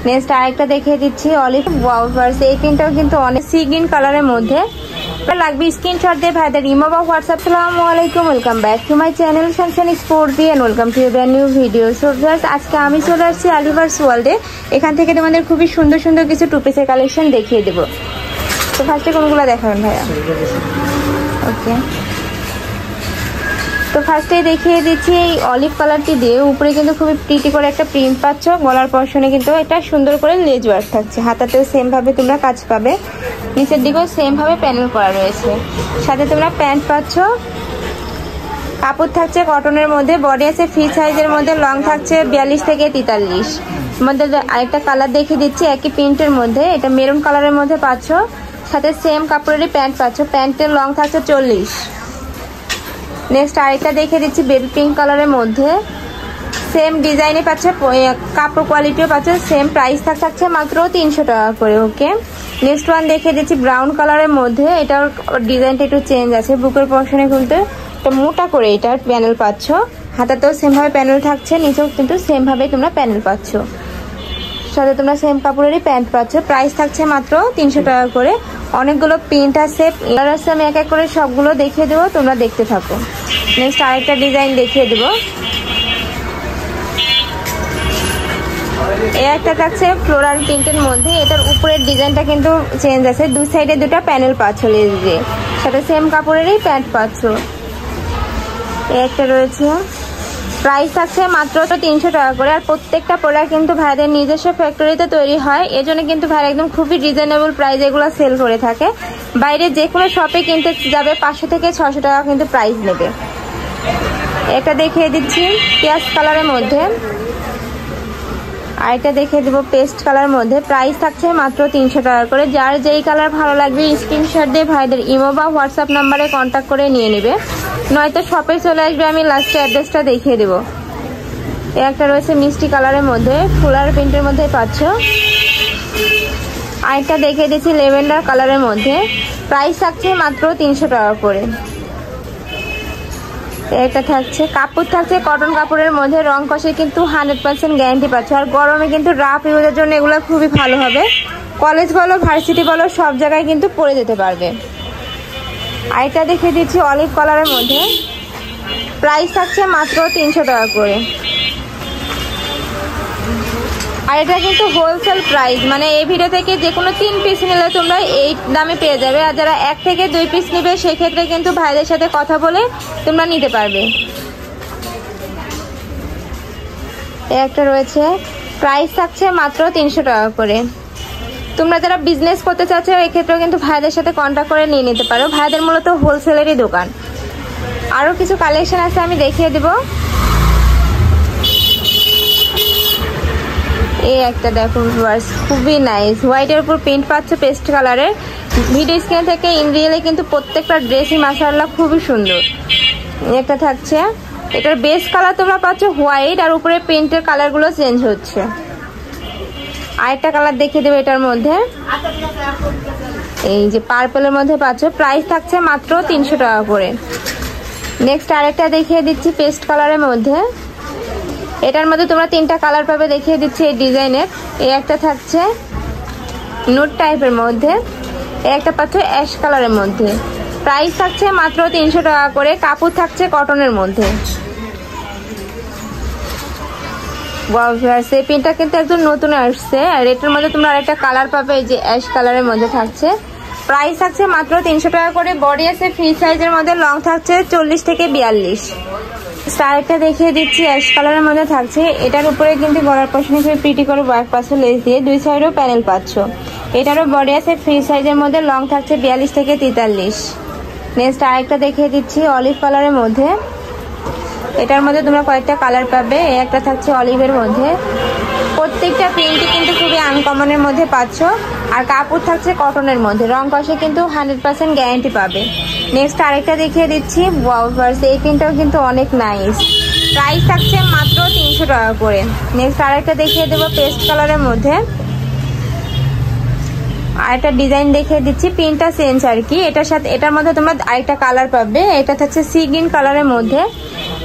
Next আরেকটা দেখিয়ে দিচ্ছি অলিভ ওয়াওভার্স। এই প্রিন্টটাও কিন্তু অনেক সি গ্রিন কালারের মধ্যে লাগবে। স্ক্রিনশট দিয়ে ভাইদের ইমো বা হোয়াটসঅ্যাপ। আসসালামু আলাইকুম, welcome back to my channel Sunshine Sports and welcome to brand new video. So viewers, আজকে আমি চলে আসছি আলিভার্স ওয়ার্ল্ডে। এখান থেকে তোমাদের খুবই সুন্দর সুন্দর কিছু টু পিসের কালেকশন দেখিয়ে দেবো। তো ফার্স্টে কোনগুলো দেখাবেন ভাইয়া? ওকে, তো ফার্স্টে দেখিয়ে দিচ্ছি এই অলিভ কালারটি দিয়ে উপরে কিন্তু খুবই প্রিটি করে একটা প্রিন্ট পাচ্ছ। গলার পশনে কিন্তু এটা সুন্দর করে লেজ ওয়ার্ক থাকছে। হাতাতেও সেম ভাবে তোমরা কাজ পাবে, নিচের দিকেও সেম ভাবে প্যানেল করা রয়েছে। সাথে তোমরা প্যান্ট পাচ্ছ, কাপড় থাকছে কটনের মধ্যে, বডি আছে ফ্রি সাইজের মধ্যে, লং থাকছে 42 থেকে 43। মধ্যে আরেকটা কালার দেখিয়ে দিচ্ছি একই প্রিন্টের মধ্যে, এটা মেরুন কালারের মধ্যে পাচ্ছ। সাথে সেম কাপড়েরই প্যান্ট পাচ্ছ, প্যান্টের লং থাকছে 40। নেক্সট আরেকটা দেখিয়ে দিচ্ছি বেবি পিঙ্ক কালারের মধ্যে, সেম ডিজাইনে পাচ্ছে, কাপড় কোয়ালিটিও পাচ্ছে সেম। প্রাইস থাকছে মাত্র 300 টাকা করে। ওকে, নেক্সট ওয়ান দেখিয়ে দিচ্ছি ব্রাউন কালারের মধ্যে, এটার ডিজাইনটা একটু চেঞ্জ আছে। বুকের পশনে কিন্তু একটা মোটা করে এটার প্যানেল পাচ্ছ। হাতাতেও সেম ভাবে প্যানেল থাকছে, নিচেও কিন্তু সেম ভাবে তোমরা প্যানেল পাচ্ছ। সাথে তোমরা সেম কাপড়েরই প্যান্ট পাচ্ছ। প্রাইস থাকছে মাত্র 300 টাকা করে। অনেকগুলো প্রিন্ট আছে, আমি এক এক করে সবগুলো দেখিয়ে দেবো, তোমরা দেখতে থাকো। নেক্সট আরেকটা ডিজাইন দেখিয়ে দেবো। এই একটা থাকছে ফ্লোরাল প্রিন্টের মধ্যে, এটার উপরের ডিজাইনটা কিন্তু চেঞ্জ আছে। দুই সাইডে দুটা প্যানেল পাচ্ছ লেজ দিয়ে, সাথে সেম কাপড়েরই প্যান্ট পাচ্ছ। এই একটা রয়েছে, প্রাইস থাকছে মাত্র 300 টাকা করে। আর প্রত্যেকটা প্রোডাক্ট কিন্তু ভাইদের নিজস্ব ফ্যাক্টরিতে তৈরি হয়, এজন্য কিন্তু ভাই একদম খুবই রিজনেবল প্রাইস এগুলো সেল করে থাকে। বাইরে যে কোনো শপে কিনতে যাবে 500 থেকে 600 টাকা কিন্তু প্রাইস নেবে। এটা দেখিয়ে দিচ্ছি পেঁয়াজ কালারের মধ্যে, আর এটা দেখিয়ে দেবো পেস্ট কালার মধ্যে। প্রাইস থাকছে মাত্র 300 টাকা করে। যার যেই কালার ভালো লাগবে স্ক্রিনশট দিয়ে ভাইদের ইমো বা হোয়াটসঅ্যাপ নাম্বারে কন্ট্যাক্ট করে নিয়ে নেবে, নয়তো শপে চলে আসবে। আমি লাস্টে অ্যাড্রেসটা দেখিয়ে দেবো। এই একটা রয়েছে মিষ্টি কালারের মধ্যে, ফুলার প্রিন্টের মধ্যে পাচ্ছ। আরেকটা দেখিয়ে দিচ্ছি লেভেন্ডার কালারের মধ্যে, প্রাইস থাকছে মাত্র 300 টাকা করে। এটা থাকছে কাপড় থাকছে কটন কাপড়ের মধ্যে, রং কষে কিন্তু 100% গ্যারান্টি পাচ্ছ। আর গরমে কিন্তু রাফ ইউজের জন্য এগুলো খুবই ভালো হবে। কলেজ বলো ভার্সিটি বলো সব জায়গায় কিন্তু পরে যেতে পারবে। আরেকটা দেখিয়ে দিচ্ছি অলিভ কালারের মধ্যে, প্রাইস থাকছে মাত্র 300 টাকা করে। আর এটা কিন্তু হোলসেল প্রাইস, মানে এই ভিডিও থেকে যে কোনো 3 পিস নিলে তোমরা এই দামে পেয়ে যাবে। আর যারা 1 থেকে 2 পিস নেবে সেক্ষেত্রে কিন্তু ভাইদের সাথে কথা বলে তোমরা নিতে পারবে। একটা রয়েছে, প্রাইস থাকছে মাত্র 300 টাকা করে। তোমরা যারা বিজনেস করতে চাচ্ছ এক্ষেত্রেও কিন্তু ভাইদের সাথে কন্ট্যাক্ট করে নিয়ে নিতে পারো। ভাইদের মূলত হোলসেলেরই দোকান। আরও কিছু কালেকশন আছে, আমি দেখিয়ে দেবো। এই একটা দেখো ভিউয়ার্স, খুবই নাইস, হোয়াইটের উপর প্রিন্ট পাচ্ছ পেস্ট কালারের। ভিডিও স্ক্রিন থেকে ইন রিয়েলে কিন্তু প্রত্যেকটা ড্রেসই মাশাআল্লাহ খুবই সুন্দর। একটা থাকছে, এটার বেস কালার তোমরা পাচ্ছ হোয়াইট, আর উপরে প্রিন্টের কালারগুলো চেঞ্জ হচ্ছে। আরেকটা কালার দেখিয়ে দেবো এটার মধ্যে, এই যে পার্পলের মধ্যে পাচ্ছ। প্রাইস থাকছে মাত্র 300 টাকা করে। নেক্সট আরেকটা দেখিয়ে দিচ্ছি পেস্ট কালারের মধ্যে, এটার মধ্যে তোমরা 3টা কালার পাবে, দেখিয়ে দিচ্ছি এই ডিজাইনের। এই একটা থাকছে নুড টাইপের মধ্যে, এই একটা পাচ্ছ অ্যাশ কালারের মধ্যে। প্রাইস থাকছে মাত্র 300 টাকা করে। কাপড় থাকছে কটনের মধ্যে। এই প্রিন্টটা কিন্তু একদম নতুন আসছে। আর এটার মধ্যে তোমরা আরেকটা কালার পাবে, এই যে অ্যাশ কালারের মধ্যে থাকছে। প্রাইস থাকছে মাত্র 300 টাকা করে। বডি আছে ফ্রি সাইজের মধ্যে, লং থাকছে 40 থেকে 42। আরেকটা দেখিয়ে দিচ্ছি অ্যাশ কালারের মধ্যে থাকছে। এটার উপরে কিন্তু গলার পশনে খুবই প্রিটি করে ওয়ার্ক পাচ্ছ লেস দিয়ে, দুই সাইডেও প্যানেল পাচ্ছ। এটারও বডি আছে ফ্রি সাইজের মধ্যে, লং থাকছে 42 থেকে 43। নেক্সট আরেকটা দেখিয়ে দিচ্ছি অলিভ কালারের মধ্যে, এটার মধ্যে তোমরা কয়েকটা কালার পাবে। একটা থাকছে অলিভের মধ্যে। প্রত্যেকটা প্রিন্টই কিন্তু খুবই আনকমনের মধ্যে পাচ্ছ। আর কাপড় থাকছে কটনের মধ্যে, রং কষে কিন্তু 100% গ্যারান্টি পাবে। নেক্সট আরেকটা দেখিয়ে দিচ্ছি ওয়াওভার্স। এই প্রিন্টটাও কিন্তু অনেক নাইস। প্রাইস থাকছে মাত্র 300 টাকা করে। নেক্সট আরেকটা দেখিয়ে দেবো পেস্ট কালারের মধ্যে, আরেকটা ডিজাইন দেখিয়ে দিচ্ছি। প্রিন্টটা চেঞ্জ আর কি। এটার সাথে এটার মধ্যে তোমরা আরেকটা কালার পাবে, এটা থাকছে সি গ্রিন কালারের মধ্যে।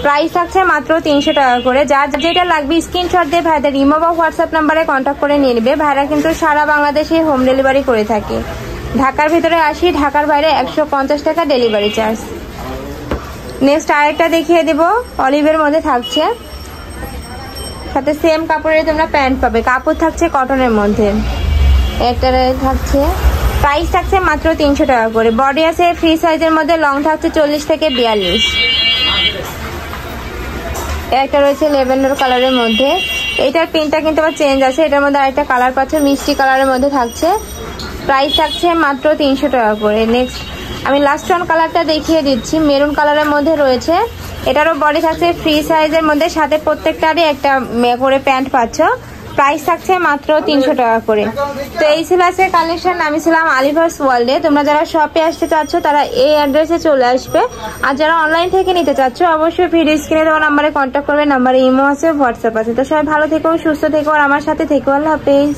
প্রাইস থাকছে মাত্র 300 টাকা করে। যার যেটা লাগবে স্ক্রিনশট দিয়ে ভাইদের ইমো বা হোয়াটসঅ্যাপ নাম্বারে কন্ট্যাক্ট করে নিয়ে নেবে। ভাইরা কিন্তু সারা বাংলাদেশে হোম ডেলিভারি করে থাকে। ঢাকার ভিতরে 80, ঢাকার বাইরে 150 টাকা ডেলিভারি চার্জ। নেক্সট আরেকটা দেখিয়ে দেব, অলিভের মধ্যে থাকছে, সাথে সেম কাপড়ের তোমরা প্যান্ট পাবে, কাপড় থাকছে কটনের মধ্যে। একটা থাকছে, প্রাইস থাকছে মাত্র 300 টাকা করে। বডি আছে ফ্রি সাইজের মধ্যে, লং থাকছে 40 থেকে 42। একটা রয়েছে ল্যাভেন্ডার কালারের মধ্যে, এটার প্রিন্টটা কিন্তু আবার চেঞ্জ আছে। এটার মধ্যে আরেকটা কালার পাচ্ছে, মিষ্টি কালারের মধ্যে থাকছে। প্রাইস থাকছে মাত্র 300 টাকা করে। নেক্সট আমি লাস্ট ওয়ান কালারটা দেখিয়ে দিচ্ছি, মেরুন কালারের মধ্যে রয়েছে। এটারও বডি থাকছে ফ্রি সাইজের মধ্যে, সাথে প্রত্যেকটারই একটা করে প্যান্ট পাচ্ছ। প্রাইস থাকছে মাত্র 300 টাকা করে। তো এই ছিল আজকের কালেকশন। আমি ছিলাম আলিভার্স ওয়ার্ল্ডে। তোমরা যারা শপে আসতে চাচ্ছ তারা এই অ্যাড্রেসে চলে আসবে, আর যারা অনলাইন থেকে নিতে চাচ্ছ অবশ্যই ভিডিও স্ক্রিনে দেওয়া নাম্বারে কন্ট্যাক্ট করবে। নাম্বারে ইমো আছে, হোয়াটসঅ্যাপ আছে। তো সবাই ভালো থেকো, সুস্থ থেকো, আর আমার সাথে থেকো। আল্লাহ হাফেজ।